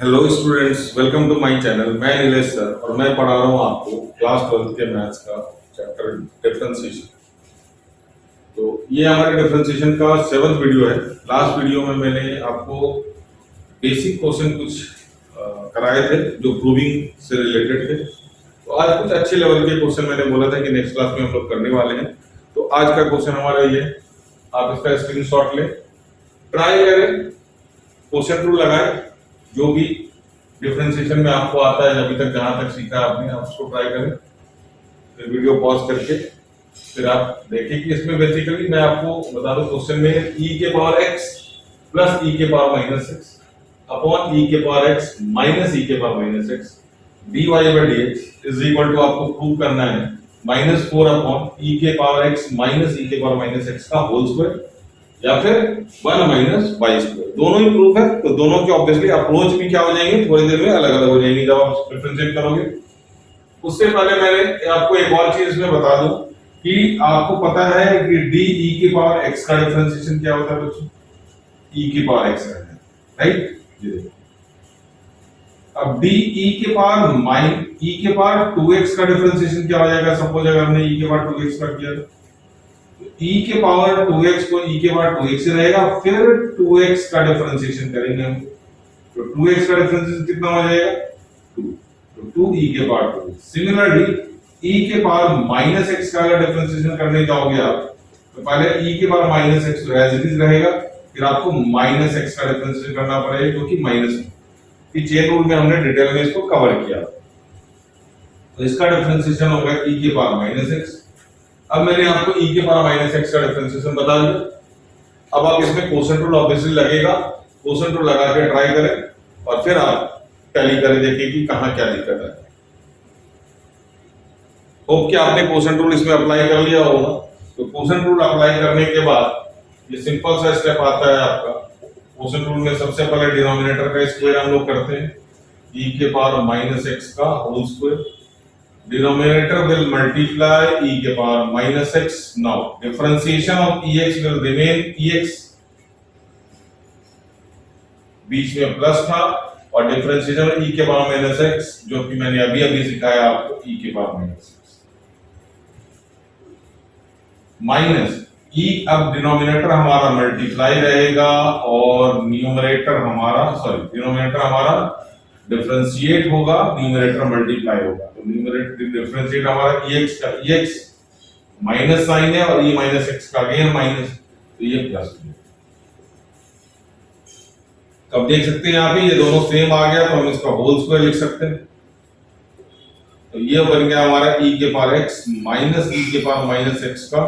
Hello students, welcome to my channel. मैं Nilesh sir और मैं पढ़ा रहा हूँ आपको क्लास 12 के मैथ्स का चैप्टर डिफरेंशिएशन। तो ये हमारे डिफरेंशिएशन का 7th वीडियो है। लास्ट वीडियो में मैंने आपको बेसिक क्वेश्चन कुछ कराए थे जो प्रूविंग से रिलेटेड थे। तो आज कुछ अच्छे लेवल के क्वेश्चन मैंने बोला था कि नेक्स्ट क्लास में हम लोग करने वाले हैं। तो आज का क्वेश्चन हमारा ये, आप इसका स्क्रीनशॉट लें, ट्राई करें, क्वेश्चन रूल लगाएं, जो भी डिफरेंशिएशन में आपको आता है, अभी तक जहां तक सीखा आपने, आप उसको ट्राई करें। फिर वीडियो पॉज करके फिर आप देखिए कि इसमें बेसिकली मैं आपको बता दूं, क्वेश्चन में e के पावर x प्लस e के power minus x upon e के पावर x माइनस e के power minus x dy by dx is equal to, आपको प्रूव करना है -4 अपॉन e के पावर x माइनस e के पावर माइनस x का होल स्क्वायर या फिर 1 माइनस वाई स्क्वायर। दोनों ही प्रूफ है, तो दोनों के ऑब्वियसली अप्रोच भी क्या हो जाएंगे, थोड़ी देर में अलग अलग हो जाएंगे जब आप डिफरेंशिएट करोगे। उससे पहले मैंने आपको एक और चीज इसमें बता दूं कि आपको पता है कि डी ई के पावर एक्स का डिफरेंशिएशन क्या होता है बच्चों, ई के पावर एक्स है, राइट। ये देखो, अब डी ई के पावर माइन ई के पावर 2x का डिफरेंशिएशन क्या हो जाएगा। सपोज अगर हमने ई के पावर 2x का किया तो e के पावर 2x को e के पावर 2x से रहेगा, फिर 2x का डिफरेंशिएशन करेंगे हम, तो 2x का डिफरेंशिएशन कितना हो जाएगा 2, तो 2e के पावर 2। सिमिलरली e के पावर माइनस x का अगर डिफरेंशिएशन करने जाओगे आप, तो पहले e के power minus x as it is रहेगा, फिर आपको माइनस x का डिफरेंशिएशन करना पड़ेगा क्योंकि माइनस की चेन रूल में हमने डिटेल में इसको कवर किया। तो इसका डिफरेंशिएशन होगा e के पावर माइनस x। अब मैंने आपको e के पावर माइनस x का डिफरेंशिएशन बता दिया। अब आप इसमें कोसेंट रूल ऑब्वियसली लगेगा, कोसेंट रूल लगा के ट्राई करें और फिर आप टैली करें, देखिए कि कहां क्या दिक्कत है। होप कि आपने कोसेंट रूल इसमें अप्लाई कर लिया होगा। तो कोसेंट रूल अप्लाई करने के बाद ये सिंपल सा स्टेप आता है आपका। कोसेंट रूल में सबसे पहले डिनोमिनेटर का स्क्वायर हम लोग करते हैं, e के पावर माइनस x का whole square. Denominator will multiply e के power minus x. Now differentiation of ex will remain ex, बीच में प्लस था, और डिफरेंशिएशन e के पावर माइनस x जो कि मैंने अभी अभी सिखाया आपको, e के power minus x minus e। अब डिनोमिनेटर हमारा मल्टीप्लाई रहेगा और न्यूमरेटर हमारा, डिनोमिनेटर हमारा डिफरेंशिएट होगा, न्यूमरेटर मल्टीप्लाई होगा। तो न्यूमरेटर डिफरेंशिएट हमारा ex का, ex माइनस साइन है और e माइनस x का अगेन माइनस, तो ये प्लस। अब देख सकते हैं यहाँ पे ये दोनों सेम आ गया, तो हम इसका होल स्क्वायर लिख सकते हैं। तो ये बन गया हमारा e के पावर x माइनस e के पावर माइनस x का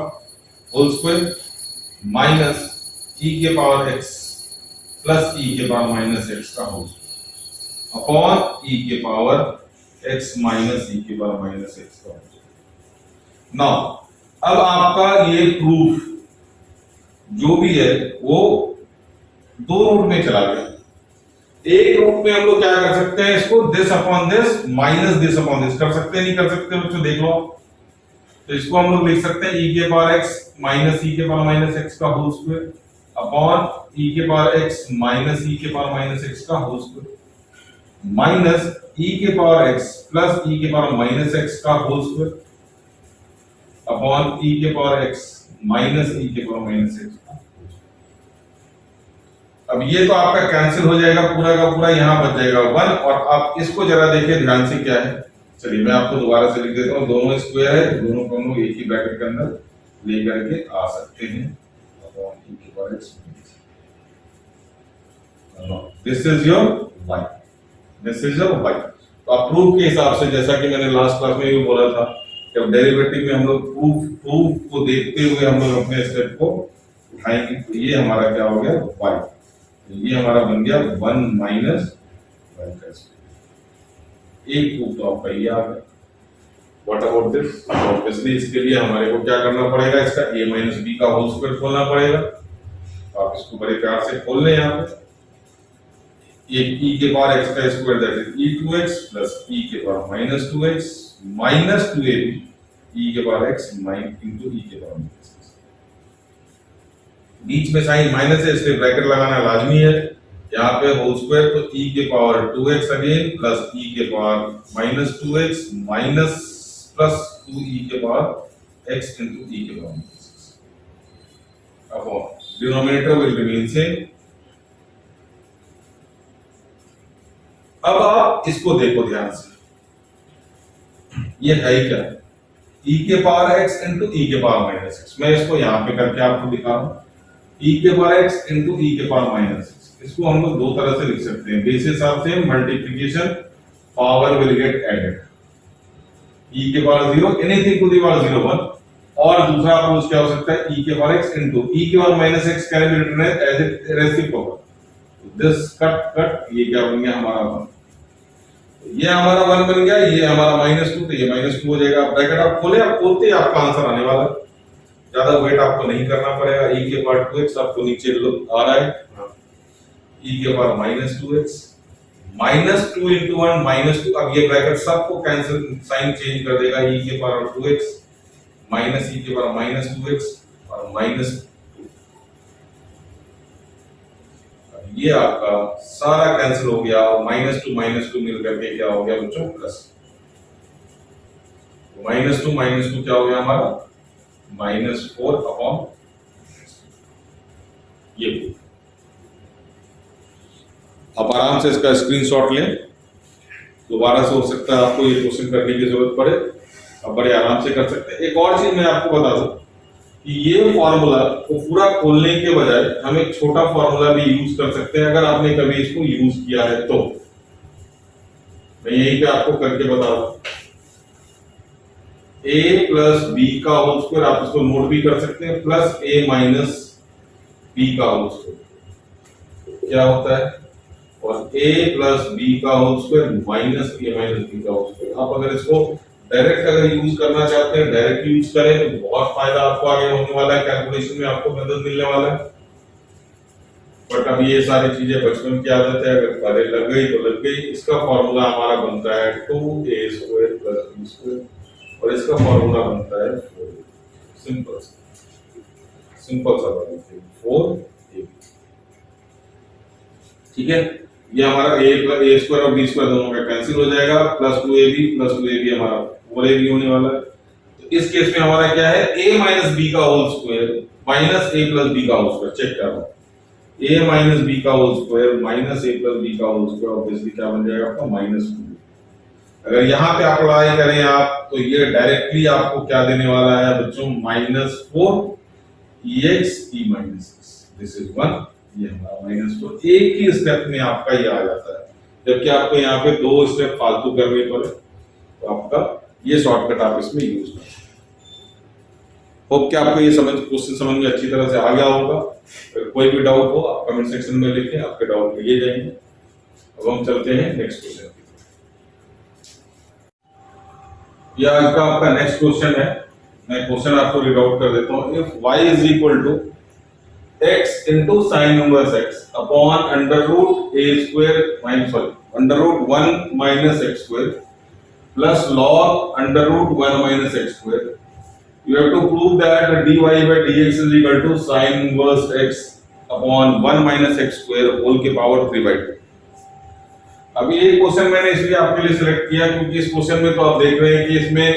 होल स्क्वायर माइनस e के पावर x प्लस e के पावर माइनस x का होल स्क्वायर अपॉन e के पावर x माइनस e के पावर माइनस x का। नाउ अब आपका ये प्रूफ जो भी है वो दो रूट में चला गया। एक रूट में हम लोग क्या कर सकते हैं, इसको this upon this minus this upon this कर सकते हैं, नहीं कर सकते बच्चों, देख लो। तो इसको हम लोग लिख सकते हैं e के पावर x माइनस e के पावर माइनस x का होल स्क्वायर अपॉन e के पावर x माइनस e के पावर माइनस x का होल स्क्वायर माइनस e के पावर x प्लस e के पावर माइनस x का होल स्क्वायर अपॉन e के पावर x माइनस e के पावर माइनस x का। अब ये तो आपका कैंसिल हो जाएगा, पूरा का पूरा यहाँ बच जाएगा 1। और आप इसको जरा देखिए ध्यान से क्या है, चलिए मैं आपको दोबारा से लिख देता हूँ। दोनों स्क्वायर है, दोनों को हम लोग एक ही ब्रैकेट के अंदर लेकर के आ सकते हैं अपॉन e के power x। This is your y, this is your y। तो आप प्रूफ के हिसाब से, जैसा कि मैंने लास्ट क्लास में भी बोला था, जब डेरिवेटिव में हम लोग प्रूफ को देखते हुए हम लोग अपने स्टेप को उठाएंगे। तो ये हमारा क्या हो गया y, तो ये हमारा बन गया 1 माइनस y का स्क्वायर। एक प्रूफ तो आपका ये आ गया। What about this? ऑब्वियसली इसके लिए हमारे को क्या करना पड़ेगा, इसका a माइनस b का होल स्क्वायर खोलना पड़ेगा। तो आप इसको बड़े प्यार से खोल लें। यहाँ पे एक e के पावर x का square that is e2x plus e के power minus 2x minus 2ab e के पावर x इनटू e के पावर माइनस x। बीच में साइन माइनस है इसलिए ब्रैकेट लगाना लाजमी है। यहाँ पे होल स्क्वायर तो e के power 2x again plus e के power minus 2x minus plus 2e के पावर x इंटू e के power upon denominator will remain same. अब आप इसको देखो ध्यान से, ये है क्या, e के पावर x इंटू e के पावर माइनस x। मैं इसको यहाँ पे करके आपको दिखा रहा हूँ, e के पावर x इंटू e के पावर माइनस x। इसको हम लोग दो तरह से लिख सकते हैं, बेस हिसाब से multiplication power will get added, e के power 0 anything to the power 0 1, और दूसरा अप्रोच क्या हो सकता है, e के पावर x इंटू e के power minus x can be written as a reciprocal. This cut ये क्या बन गया हमारा 1, ये हमारा 1 बन गया, ये हमारा -2, तो ये -2 हो जाएगा। ब्रैकेट आप खोले, आप खोलते ही आपका आंसर आने वाला है, ज्यादा वेट आपको नहीं करना पड़ेगा। e के पावर 2x आपको नीचे आ रहा है, e के पावर -2x -2 into 1 -2। अब ये ब्रैकेट सबको कैंसिल, साइन चेंज कर देगा, e के पावर 2x माइनस e के पावर -2x और -2। ये आपका सारा कैंसिल हो गया और -2 मिल करके क्या हो गया बच्चों, प्लस। -2 क्या हो गया हमारा, -4 अपॉन ये। आप आराम से इसका स्क्रीनशॉट लें, दोबारा से हो सकता है आपको ये क्वेश्चन करने की जरूरत पड़े, आप बड़े आराम से कर सकते हैं। एक और चीज मैं आपको बता दूं कि ये फॉर्मूला को पूरा खोलने के बजाय हम एक छोटा फॉर्मूला भी यूज कर सकते हैं, अगर आपने कभी इसको यूज किया है तो। मैं यही पे आपको करके बता रहा हूं, a प्लस बी का होल स्क्वायर, आप इसको नोट भी कर सकते हैं, प्लस a माइनस बी का होल स्क्वायर क्या होता है, और a प्लस बी का whole square minus a minus B का होल स्क्वायर। आप अगर इसको डायरेक्ट अगर यूज करना चाहते हैं, डायरेक्ट यूज करें तो बहुत फायदा आपको आगे होने वाला है, कैलकुलेशन में आपको मदद मिलने वाला है। बट अब ये सारी चीजें बचपन की आदत है, अगर पहले लग गई तो लग गई। इसका फॉर्मूला हमारा बनता है 2a² प्लस b², और इसका फॉर्मूला बनता है 4। सिंपल सा बात है, 4a। ठीक है, ये हमारा a² और b² दोनों का कैंसिल हो जाएगा, प्लस 2ab हमारा 4ab होने वाला है। तो इस केस में हमारा क्या है, a माइनस बी का whole square minus a plus B का होल स्क्वायर। चेक कर रहा हूं, a माइनस बी का whole square minus a plus B का होल स्क्वायर, ऑब्वियसली क्या बन जाएगा आपका -2। अगर यहाँ पे अप्लाई करें आप तो ये डायरेक्टली आपको क्या देने वाला है बच्चों, -4 ex e minus this is 1, ये हमारा -4। एक ही स्टेप में आपका ये आ जाता है, जबकि आपको यहाँ पे 2 स्टेप फालतू करने पड़े, तो आपका ये शॉर्टकट आप इसमें यूज कर सकते हैं। होप कि आपको ये क्वेश्चन समझ में अच्छी तरह से आ गया होगा। अगर कोई भी डाउट हो आप कमेंट सेक्शन में लिखें, आपके डाउट लिए जाएंगे। अब हम चलते हैं नेक्स्ट क्वेश्चन। यह आपका नेक्स्ट क्वेश्चन है, मैं क्वेश्चन आपको रीड आउट कर देता हूँ। If y is equal to x into sin inverse x upon under root a square under root 1 minus x square plus log under root 1 minus x square, you have to prove that dy by dx is equal to sin inverse x upon 1 minus x square whole के power 3/2। अब ये question मैंने इसलिए आपके लिए select किया क्योंकि इस क्वेश्चन में तो आप देख रहे हैं कि इसमें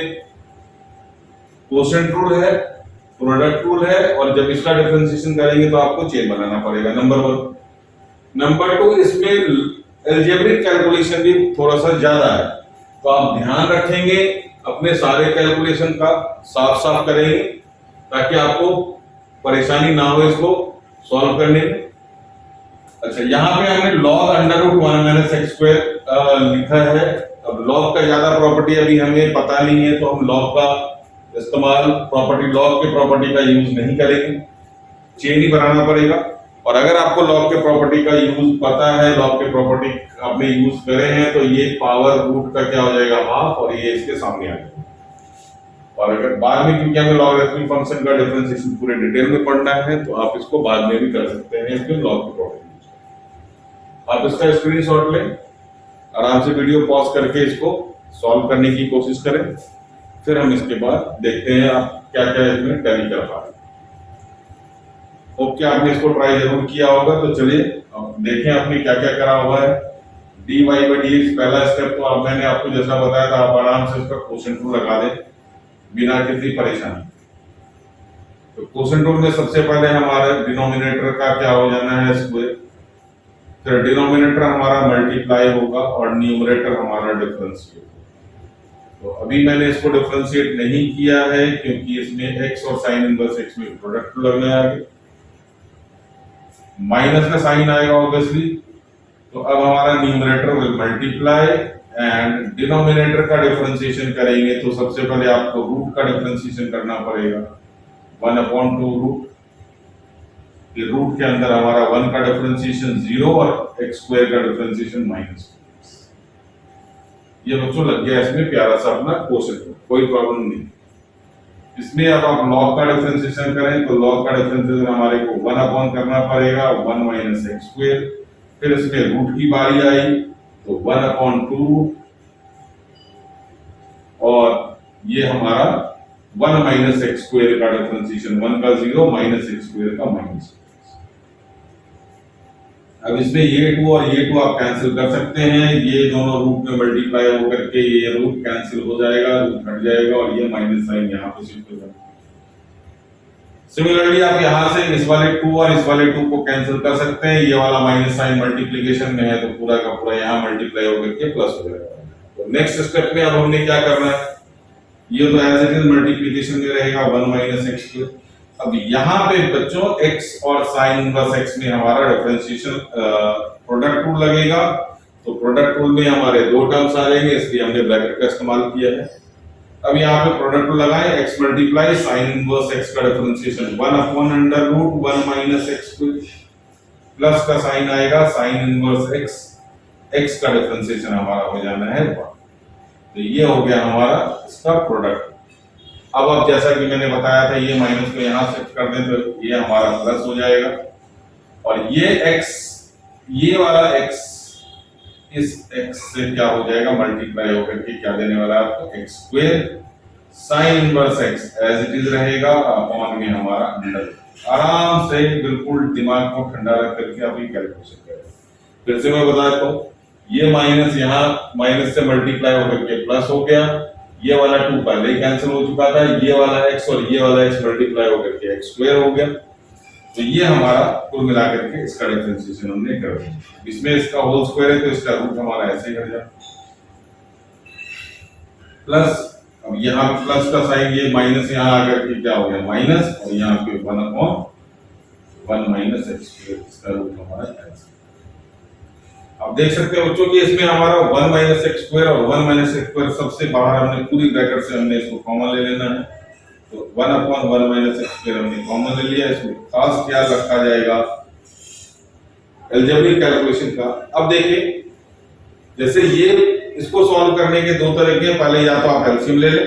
क्वोशिएंट रूल है, प्रोडक्ट रूल है, और जब इसका डिफरेंशिएशन करेंगे तो आपको चेन बनाना पड़ेगा, नंबर 1। नंबर 2, इसमें अलजेब्रिक कैलकुलेशन भी थोड़ा सा ज्यादा है, तो आप ध्यान रखेंगे, अपने सारे कैलकुलेशन का साफ करेंगे ताकि आपको परेशानी ना हो इसको सॉल्व करने में। अच्छा, यहाँ पे हमने log under root 1 minus X square लिखा है। अब log का ज्यादा प्रॉपर्टी अभी हमें पता नहीं है, तो हम log का इस्तेमाल log के प्रॉपर्टी का यूज नहीं करेंगे, चेन ही बनाना पड़ेगा। और अगर आपको log के प्रॉपर्टी का यूज पता है, log के प्रॉपर्टी आपने यूज करे हैं, तो ये पावर रूट का क्या हो जाएगा, हाफ, और ये इसके सामने आ जाएगा। और अगर बाद में, क्योंकि हमें लॉगरिथमिक फंक्शन का डिफरेंशिएशन पूरे डिटेल में पढ़ना है, तो आप इसको बाद में भी कर सकते हैं इसमें log की प्रॉपर्टी। आप इसका स्क्रीनशॉट लें, आराम से वीडियो पॉज करके इसको सॉल्व करने की कोशिश करें, फिर हम इसके बाद देखते हैं आप क्या क्या इसमें टैली कर पा रहे हैं। होप कि आपने इसको ट्राई जरूर किया होगा। तो चलिए अब देखें आपने क्या क्या करा हुआ है। dy by dx पहला स्टेप तो अब मैंने आपको जैसा बताया था, आप आराम से इसका कोसेंट रूल लगा दें बिना किसी परेशानी। तो कोसेंट रूल में सबसे पहले हमारे डिनोमिनेटर का क्या हो जाना है, स्क्वायर, फिर डिनोमिनेटर हमारा मल्टीप्लाई होगा और न्यूमरेटर हमारा डिफरेंशिएट। तो अभी मैंने इसको डिफरेंशिएट नहीं किया है क्योंकि इसमें x और साइन इनवर्स x में प्रोडक्ट लगने आगे, माइनस का साइन आएगा ऑब्वियसली। तो अब हमारा numerator will multiply and denominator का डिफरेंशिएशन करेंगे। तो सबसे पहले आपको रूट का डिफरेंशिएशन करना पड़ेगा, 1/2 रूट। ये रूट के अंदर हमारा 1 का डिफरेंशिएशन 0 और x स्क्वायर का डिफरेंशिएशन -2। ये बच्चों लग गया इसमें प्यारा सा अपना कोसेंट, कोई प्रॉब्लम नहीं। इसमें अब आप लॉग का डिफरेंशिएशन करें तो लॉग का डिफरेंशिएशन हमारे को 1 करना पड़ेगा, 1 - x स्क्वायर। फिर इसमें रूट की बारी आई तो 1/2 और ये हमारा 1 - x स्क्वायर का डिफरेंशिएशन, 1 का 0 -x स्क्वायर का -। अब इसमें ये 2 और ये 2 आप कैंसिल कर सकते हैं, ये दोनों रूट में मल्टीप्लाई होकर के ये रूट कैंसिल हो जाएगा, रूट हट जाएगा और ये माइनस साइन यहाँ पे शिफ्ट हो जाएगा। सिमिलरली आप यहाँ से इस वाले 2 और इस वाले 2 को कैंसिल कर सकते हैं, ये वाला माइनस साइन मल्टीप्लिकेशन में है तो पूरा का पूरा यहाँ मल्टीप्लाई होकर के प्लस हो जाएगा। तो नेक्स्ट स्टेप में अब हमने क्या करना है, ये तो एज इट इज मल्टीप्लिकेशन में रहेगा 1 - x स्क्वायर। अब यहाँ पे बच्चों x और साइन इनवर्स x में हमारा डिफरेंशिएशन प्रोडक्ट रूल लगेगा। तो प्रोडक्ट रूल में हमारे दो टर्म्स आ जाएंगे, इसलिए हमने ब्रैकेट का इस्तेमाल किया है। अब यहाँ पे प्रोडक्ट रूल लगाएं, x multiply sign inverse x का डिफरेंशिएशन 1/√1 - x स्क्वायर प्लस का साइन आएगा साइन इनवर्स x का डिफरेंशिएशन हमारा हो जाना है 1। तो ये हो गया हमारा इसका प्रोडक्ट। अब जैसा कि मैंने बताया था, ये माइनस को यहां शिफ्ट कर दें तो ये हमारा प्लस हो जाएगा और ये x, ये वाला x इस x से क्या हो जाएगा, मल्टीप्लाई होकर के क्या देने वाला है आपको, x square sine inverse x as it is रहेगा अपॉन में हमारा अंडर। आराम से बिल्कुल दिमाग को ठंडा रख करके आप ये कैलकुलेशन करें। फिर से मैं बता देता हूं, ये माइनस यहाँ माइनस से मल्टीप्लाई होकर के प्लस हो गया, ये वाला 2 पहले ही कैंसिल हो चुका था, ये वाला x और ये वाला x मल्टीप्लाई होकर के x स्क्वायर हो गया। तो ये हमारा कुल मिलाकर के इसका डिफरेंशिएशन हमने कर दिया। इसमें इसका होल स्क्वायर है तो इसका रूट हमारा ऐसे ही हट जाए प्लस। अब यहाँ प्लस का साइन, ये माइनस यहाँ आकर के क्या हो गया माइनस, और यहाँ पे 1/1 - x स्क्वायर, इसका रूट हमारा ऐसे। अब देख सकते हैं बच्चों कि इसमें हमारा 1 - x स्क्वायर और 1 - x स्क्वायर सबसे बाहर हमने पूरी ब्रैकेट से हमने इसको कॉमन ले लेना है। तो 1/1 - x स्क्वायर हमने कॉमन ले लिया। इसमें खास ख्याल रखा जाएगा अलजेब्रिक कैलकुलेशन का। अब देखिए जैसे ये इसको सॉल्व करने के दो तरीके, पहले या तो आप एलसीएम ले लें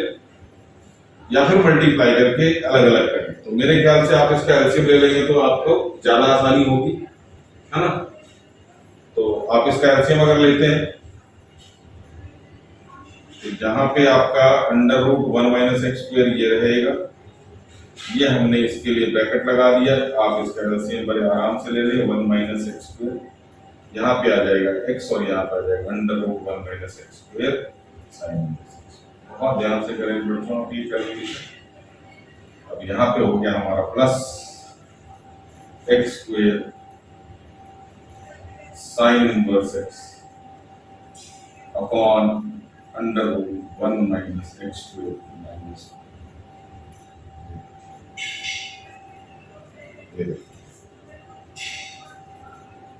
या फिर मल्टीप्लाई करके अलग अलग करें। तो मेरे ख्याल से आप इसका एलसीएम ले लेंगे तो आपको ज्यादा आसानी होगी, है ना। तो आप इसका एलसीएम अगर लेते हैं तो जहां पे आपका √1 - x स्क्वायर ये रहेगा, ये हमने इसके लिए ब्रैकेट लगा दिया। आप इसका एलसीएम बड़े आराम से ले लें, 1 - x स्क्वायर यहाँ पे आ जाएगा x और यहाँ पे आ जाएगा √1 - x स्क्वायर साइन। बहुत ध्यान से करें बच्चों की कैलकुलेशन। अब यहाँ पे हो गया हमारा plus x square sine inverse x upon √1 - x square minus.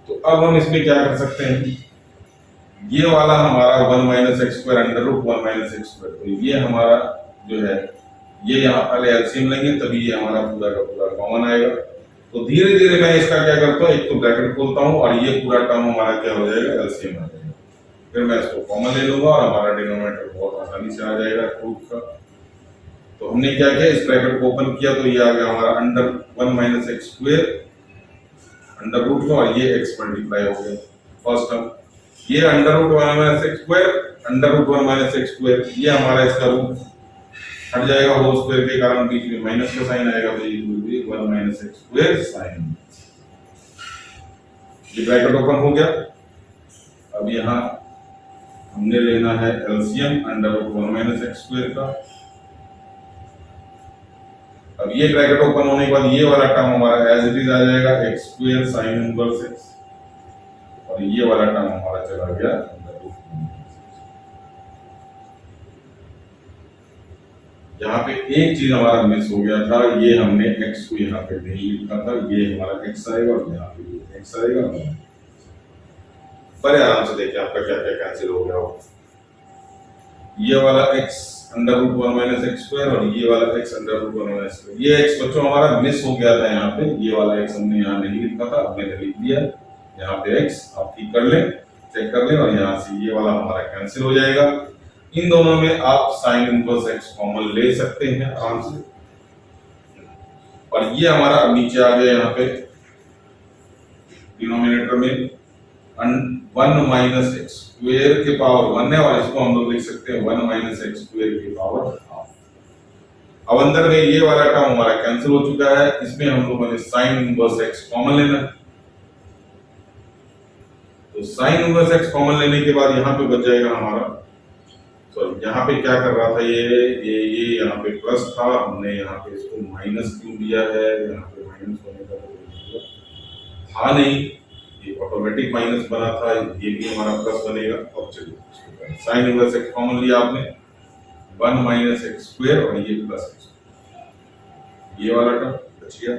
तो अब हम इसमें क्या कर सकते हैं, ये वाला हमारा 1 - x स्क्वायर √1 - x स्क्वायर, तो ये हमारा जो है ये यहाँ पहले एलसीएम लेंगे तभी ये हमारा पूरा का पूरा कॉमन आएगा। तो धीरे धीरे मैं इसका क्या करता हूँ, एक तो ब्रैकेट खोलता हूँ और ये पूरा टर्म हमारा क्या हो जाएगा, एलसीएम आ जाएगा। फिर मैं इसको कॉमन ले लूंगा और हमारा डिनोमिनेटर बहुत आसानी से आ जाएगा रूट का। तो हमने क्या किया, इस ब्रैकेट को ओपन किया तो ये आ गया हमारा √1 - x स्क्वायर अंडर रूट में, और ये x मल्टीप्लाई हो गया फर्स्ट टर्म। ये √1 - x स्क्वायर √1 - x स्क्वायर, ये हमारा इसका रूट हट जाएगा होल स्क्वायर के कारण, बीच में माइनस का साइन आएगा तो ये 1 माइनस एक्स स्क्वायर साइन। ये ब्रैकेट ओपन हो गया। अब यहाँ हमने लेना है LCM under root 1 minus X square का। अब ये ब्रैकेट ओपन होने के बाद ये वाला टर्म हमारा एज इट इज आ जाएगा x square sine inverse x, और ये वाला टर्म हमारा चला गया अंडर रूट 1 माइनस एक्स। यहाँ पे एक चीज हमारा मिस हो गया था, ये हमने एक्स को यहाँ पे नहीं लिखा था, ये हमारा एक्स आएगा और यहाँ पे ये एक्स आएगा। बड़े आराम से देखिए आपका क्या क्या कैंसिल हो गया हो। ये वाला x under root 1 minus X square और ये वाला x under root 1 minus square, ये x बच्चों हमारा मिस हो गया था यहाँ पे। ये वाला x हमने यहाँ नहीं लिखा था, अब मैंने लिख दिया। यहाँ पे x आप ठीक कर लें, चेक कर लें, और यहाँ से ये वाला हमारा कैंसिल हो जाएगा। इन दोनों में आप साइन इनवर्स x कॉमन ले सकते हैं आराम से, और ये हमारा अब नीचे आ गया यहाँ पे डिनोमिनेटर में 1 माइनस एक्स स्क्वायर के पावर 1 है, और इसको हम लोग लिख सकते हैं 1 माइनस एक्स स्क्वायर के पावर हाफ। अब अंदर में ये वाला टर्म हमारा कैंसिल हो चुका है, इसमें हम लोगों ने साइन इनवर्स एक्स कॉमन लेना है। तो साइन इनवर्स एक्स कॉमन लेने के बाद यहाँ पे बच जाएगा हमारा, सॉरी यहाँ पे क्या कर रहा था, ये यहाँ पे प्लस था, हमने यहाँ पे इसको माइनस क्यों दिया है, यहाँ पे माइनस होने का था नहीं, ये ऑटोमेटिक माइनस बना था, ये भी हमारा प्लस बनेगा। और चलिए साइन इनवर्स एक्स कॉमन लिया आपने, 1 माइनस एक्स स्क्वायर और ये प्लस एक्स, ये वाला टर्म बच गया।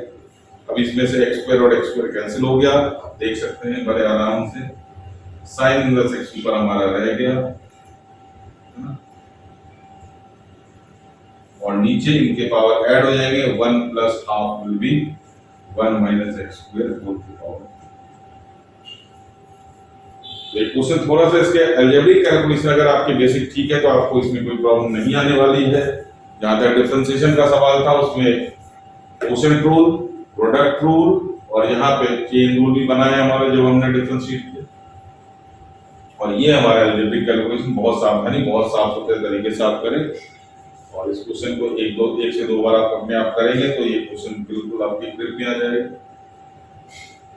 अब इसमें से एक्स स्क्वायर और एक्स स्क्वायर कैंसिल हो गया, आप देख सकते हैं बड़े आराम से। साइन इनवर्स एक्स ऊपर हमारा रह गया, और नीचे इनके पावर ऐड हो जाएंगे, 1 plus half will be 1 minus X square whole की पावर। ये क्वेश्चन थोड़ा सा इसके अलजेब्रिक कैलकुलेशन अगर आपके बेसिक ठीक है तो आपको इसमें कोई प्रॉब्लम नहीं आने वाली है। जहां तक डिफरेंशिएशन का सवाल था उसमें क्वोशिएंट रूल, प्रोडक्ट रूल, और यहाँ पे चेन रूल भी बनाया हमारे जब हमने डिफरेंशिएट किया। और ये हमारा अलजेब्रिक कैलकुलेशन बहुत सावधानी, बहुत साफ सुथरे तरीके से आप करें, और इस क्वेश्चन को एक से दो बार आप अपने आप करेंगे तो ये क्वेश्चन बिल्कुल आपके ग्रिप में आ जाएगा।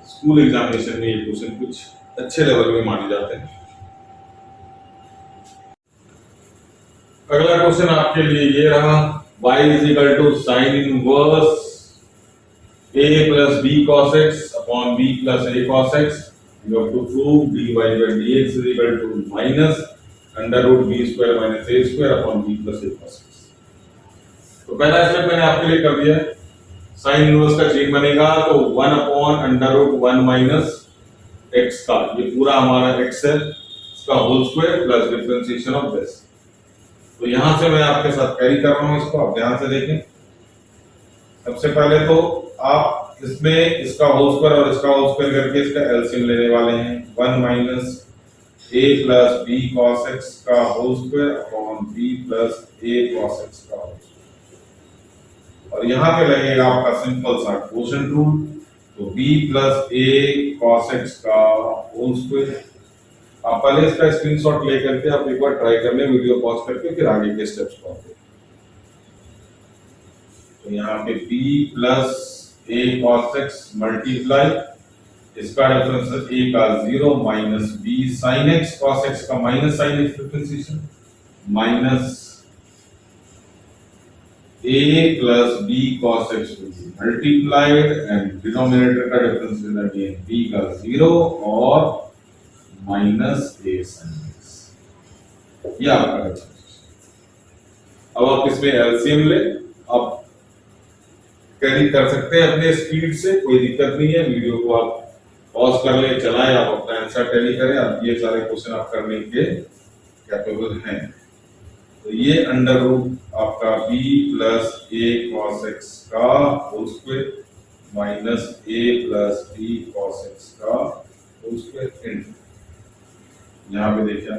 स्कूल एग्जामिनेशन में ये क्वेश्चन कुछ अच्छे लेवल में माने जाते हैं। अगला क्वेश्चन आपके लिए ये रहा, y इज इक्वल टू sine inverse a plus b cos x upon b plus a cos x। You have to prove dy by dx is equal to minus under root b square minus a square upon b plus a cos x। तो पहला step मैंने आपके लिए कर दिया। Sine inverse का chain बनेगा तो 1 upon under root 1 minus x का, ये पूरा हमारा x है, इसका whole square plus differentiation of this. तो यहां से मैं आपके साथ कैरी कर रहा हूं इसको, आप ध्यान से देखें। सबसे पहले तो आप इसमें इसका होल स्क्वायर और इसका होल स्क्वायर करके इसका एलसीएम लेने वाले हैं। 1 minus a plus b cos x का whole square upon b plus a cos x का होल स्क्वायर, और यहाँ पे लगेगा आपका सिंपल सा क्वोशिएंट रूल, तो b plus a cos x का होल स्क्वायर। आप पहले इसका स्क्रीनशॉट लेकर के आप एक बार ट्राई कर लें, वीडियो पॉज करके, फिर आगे के स्टेप्स को आप देखें। तो यहाँ पे b plus a cos x multiply, इसका डिफरेंस है a का 0 minus b sin x cos x का minus sin x differentiation, minus a plus b cos x will be multiplied and denominator का डिफरेंस है अगेन b का 0 और minus a sin x, ये आपका डिफरेंशिएशन। अब आप इसमें एलसीएम ले, आप कैरी कर सकते हैं अपने स्पीड से, कोई दिक्कत नहीं है। वीडियो को आप पॉज कर ले, चलाएं, आप अपना आंसर टैली करें, आप ये सारे क्वेश्चन आप करने के कैपेबल हैं। तो ये अंडर रूट आपका b plus a cos x का whole square minus a plus b cos x का होल स्क्वायर इनटू, यहाँ पे देखिए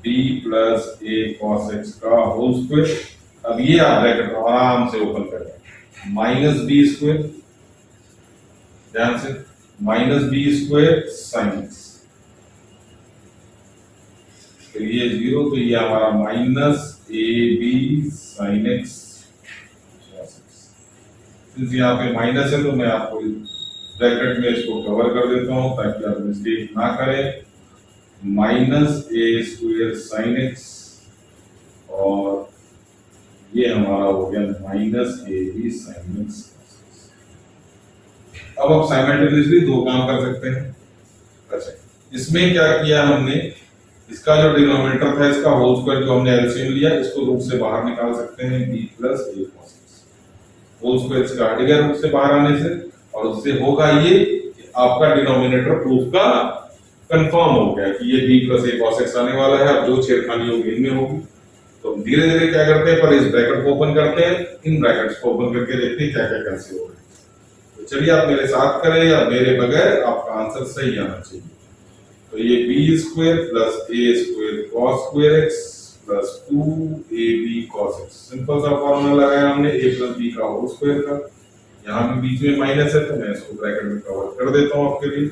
b plus a cos x का होल स्क्वायर। अब ये आप ब्रैकेट आराम से ओपन करें, माइनस b स्क्वायर, ध्यान से, minus b square sine x, तो ये 0, तो ये हमारा minus A B sine X. Since यहाँ पे माइनस है तो मैं आपको ब्रैकेट में इसको कवर कर देता हूँ ताकि आप मिस्टेक ना करें। Minus A square sine X और ये हमारा हो गया minus A B sine X. अब आप साइमल्टेनियसली दो काम कर सकते हैं। अच्छा, इसमें क्या किया हमने, इसका जो डिनोमिनेटर था इसका होल स्क्वायर जो हमने एलसीएम लिया इसको रूट से बाहर निकाल सकते हैं b प्लस ए cos x। होल स्क्वायर इसका हट गया रूट से बाहर आने से और उससे होगा ये कि आपका डिनोमिनेटर प्रूफ का कंफर्म हो गया कि ये b प्लस ए cos x आने वाला है। अब जो छेड़खानी होगी इनमें होगी। तो धीरे धीरे क्या करते हैं, पर इस ब्रैकेट को ओपन करते हैं, इन ब्रैकेट्स को ओपन करके देखते हैं क्या क्या कैंसिल हो रहा है। तो चलिए आप मेरे साथ करें या मेरे बगैर, आपका आंसर सही आना चाहिए। तो ये B square plus A square cos square X plus 2ab cos x। Simple सा फॉर्मूला लगाया हमने a प्लस b का होल स्क्वायर का। यहाँ भी बीच में माइनस है तो मैं इसको ब्रैकेट में कवर कर देता हूँ आपके लिए।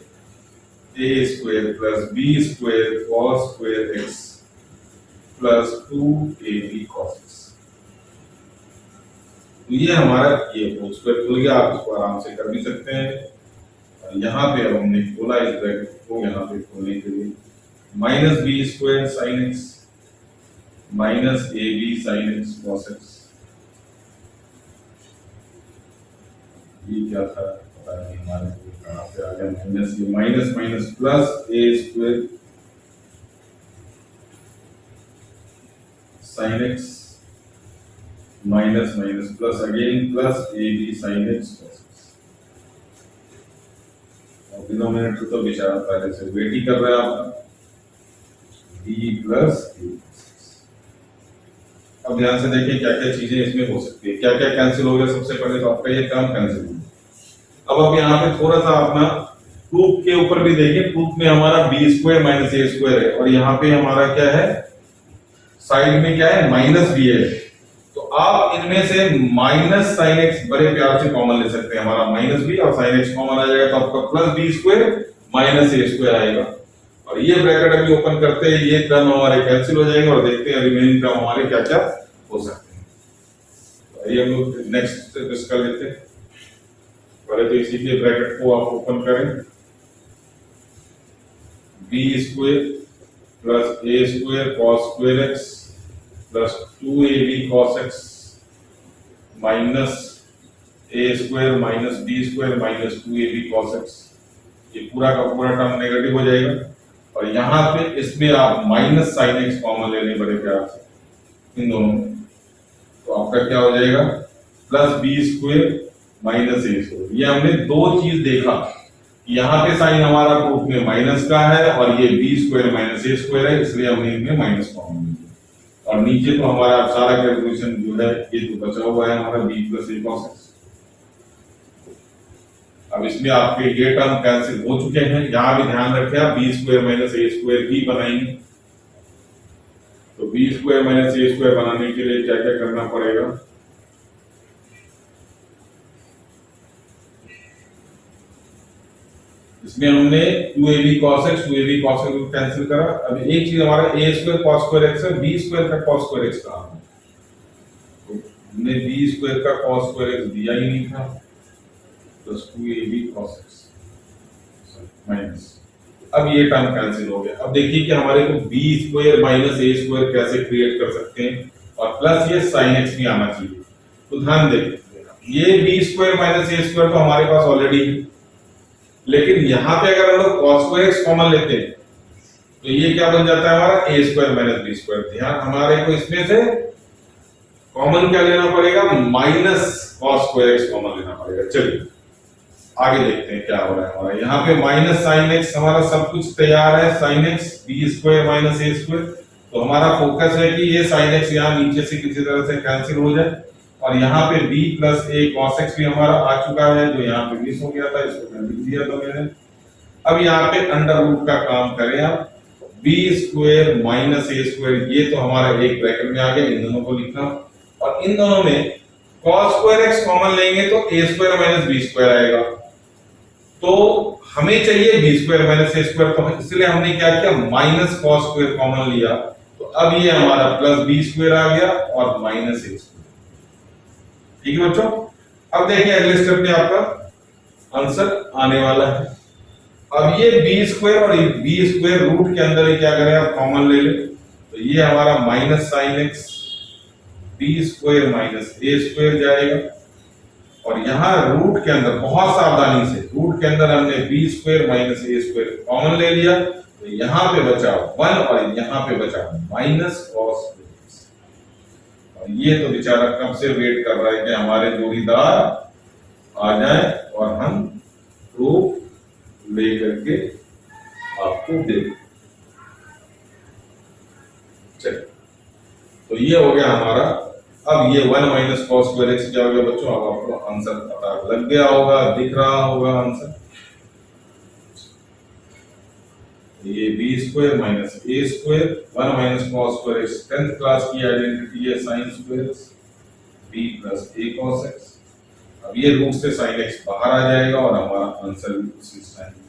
a square plus b square cos square x plus 2ab cos x। तो ये हमारा ये होल स्क्वायर खुल गया। आप इसको आराम से कर भी सकते हैं। यहाँ पे अब हमने खोला इस ब्रैकेट को, यहाँ पे खोलने के लिए minus B square sine X minus A B sine X cos X. ये क्या था पता नहीं हमारे को कहाँ से आ गया माइनस, ये minus minus plus A square sine X minus minus plus again plus A B sine X cos X. और डिनोमिनेटर तो बेचारा पहले से वेट ही कर रहा है आपका b प्लस ए। अब ध्यान से देखिए क्या क्या चीजें इसमें हो सकती है, क्या क्या कैंसिल हो गया। सबसे पहले तो आपका ये टर्म कैंसिल हो गया। अब आप यहाँ पे थोड़ा सा अपना प्रूफ के ऊपर भी देखिए। प्रूफ में हमारा B square minus A square है और यहाँ पे हमारा क्या है, साइड में क्या है माइनस बी है। तो आप इनमें से माइनस साइन एक्स बड़े प्यार से कॉमन ले सकते हैं। हमारा माइनस बी और साइन एक्स कॉमन आ जाएगा तो आपका plus B square minus A square आएगा। और ये ब्रैकेट अभी ओपन करते हैं, ये टर्म हमारे कैंसिल हो जाएंगे और देखते हैं रिमेनिंग टर्म हमारे क्या क्या हो सकते हैं। तो ये हम लोग नेक्स्ट स्टेप इसका लेते हैं। पहले तो इसी के ब्रैकेट को आप ओपन करें, B square plus A square cos square X plus 2ab cos x minus A square minus B square minus 2ab cos x। ये पूरा का पूरा टर्म नेगेटिव हो जाएगा और यहाँ पे इसमें आप माइनस साइन एक्स कॉमन ले लें बड़े प्यार से इन दोनों में। तो आपका क्या हो जाएगा plus B square minus A square. ये हमने दो चीज देखा, यहाँ पे साइन हमारा प्रूफ में माइनस का है और ये B square minus A square है, इसलिए हमने इनमें माइनस कॉमन लिया। और नीचे तो हमारा सारा कैलकुलेशन जो है ये तो बचा हुआ है हमारा b प्लस ए cos x। अब इसमें आपके ये टर्म कैंसिल हो चुके हैं। यहाँ भी ध्यान रखें आप B square minus A square ही बनाएंगे। तो B square minus A square बनाने के लिए क्या क्या करना पड़ेगा, इसमें हमने 2ab cos x 2ab cos x को कैंसिल करा। अब एक चीज हमारा a square cos square x है, b स्क्वायर का cos स्क्वायर x कहाँ है, तो हमने b स्क्वायर का cos स्क्वायर x दिया ही नहीं था, plus 2ab cos x minus. अब ये टर्म कैंसिल हो गया। अब देखिए कि हमारे को b square minus a square कैसे क्रिएट कर सकते हैं और प्लस ये sin x भी आना चाहिए। तो ध्यान दें, ये b square minus a square तो हमारे पास ऑलरेडी है, लेकिन यहाँ पे अगर हम लोग cos स्क्वायर x कॉमन लेते हैं तो ये क्या बन जाता है हमारा a square minus b square. ध्यान हमारे को इसमें से कॉमन क्या लेना पड़ेगा, minus cos square x common लेना पड़ेगा। चलिए आगे देखते हैं क्या हो रहा है हमारा। यहाँ पे माइनस साइन x, हमारा सब कुछ तैयार है, sine x b square minus a square. तो हमारा फोकस है कि ये साइन x यहाँ नीचे से किसी तरह से कैंसिल हो जाए और यहाँ पे b प्लस ए cos x भी हमारा आ चुका है जो यहाँ पे मिस हो गया था, इसको मैं लिख दिया था मैंने। अब यहाँ पे अंडर रूट का काम करें आप, b square minus A square, ये तो हमारा एक ब्रैकेट में आ गया, इन दोनों को लिखना और इन दोनों में cos स्क्वायर x कॉमन लेंगे तो a square minus b square आएगा। तो हमें चाहिए b square minus A square, तो इसलिए हमने क्या किया माइनस cos स्क्वायर कॉमन लिया। तो अब ये हमारा प्लस b स्क्वायर आ गया और माइनस ए स्क्वायर। ठीक है बच्चों। अब देखिए अगले स्टेप में आपका आंसर आने वाला है। अब ये बी स्क्वायर और बी स्क्वायर रूट के अंदर ही क्या करें, आप कॉमन ले लें, तो ये हमारा minus sine X B square minus A square जाएगा, और यहां रूट के अंदर बहुत सावधानी से रूट के अंदर हमने B square minus A square common ले लिया, तो यहां पे बचा 1 और यहां पे बचा माइनस कॉस एक्स। और ये तो बेचारा कब से वेट कर रहा है कि हमारे जोड़ीदार आ जाए और हम प्रूफ लेकर के आपको दे। चलिए, तो ये हो गया हमारा। अब ये 1 माइनस कॉस स्क्वायर एक्स क्या हो गया बच्चों, अब आपको आंसर पता लग गया होगा, दिख रहा होगा आंसर। ये B square minus A square 1 minus cos square X 10th class की आइडेंटिटी है sine square B plus A cos X. अब ये रूट से साइन एक्स बाहर आ जाएगा और हमारा आंसर भी उसी साइन में।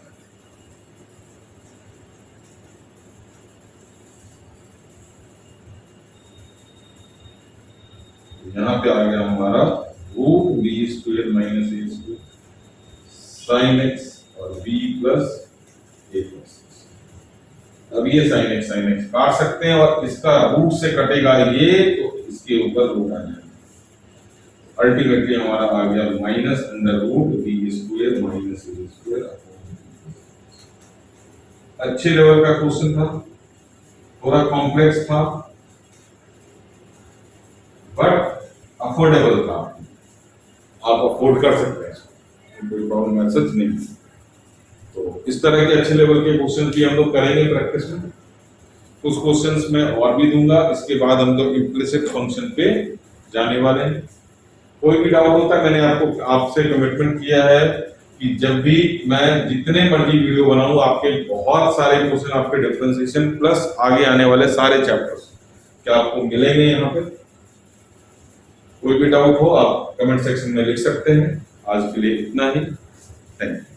यहाँ पे आ गया हमारा root B square minus A square sine X और बी प्लस ए प्लस। अब ये साइन एक्स काट सकते हैं और इसका रूट से कटेगा ये, तो इसके ऊपर रूट आ जाएगा। अल्टीमेटली हमारा आ गया minus under root B square minus A square. अच्छे लेवल का क्वेश्चन था, थोड़ा कॉम्प्लेक्स था, बट अफोर्डेबल था, आप अफोर्ड कर सकते हैं, कोई प्रॉब्लम है सच नहीं। तो इस तरह के अच्छे लेवल के क्वेश्चन भी हम लोग करेंगे प्रैक्टिस में। कुछ क्वेश्चंस में और भी दूंगा, इसके बाद हम लोग इम्प्लिसिट फंक्शन पे जाने वाले हैं। कोई भी डाउट होता है, मैंने आपको आपसे कमिटमेंट किया है कि जब भी मैं जितने मर्जी वीडियो बनाऊं, आपके बहुत सारे क्वेश्चन आपके डिफरेंशिएशन प्लस आगे आने वाले सारे चैप्टर्स क्या आपको मिलेंगे यहाँ पे। कोई भी डाउट हो आप कमेंट सेक्शन में लिख सकते हैं। आज के लिए इतना ही, थैंक यू।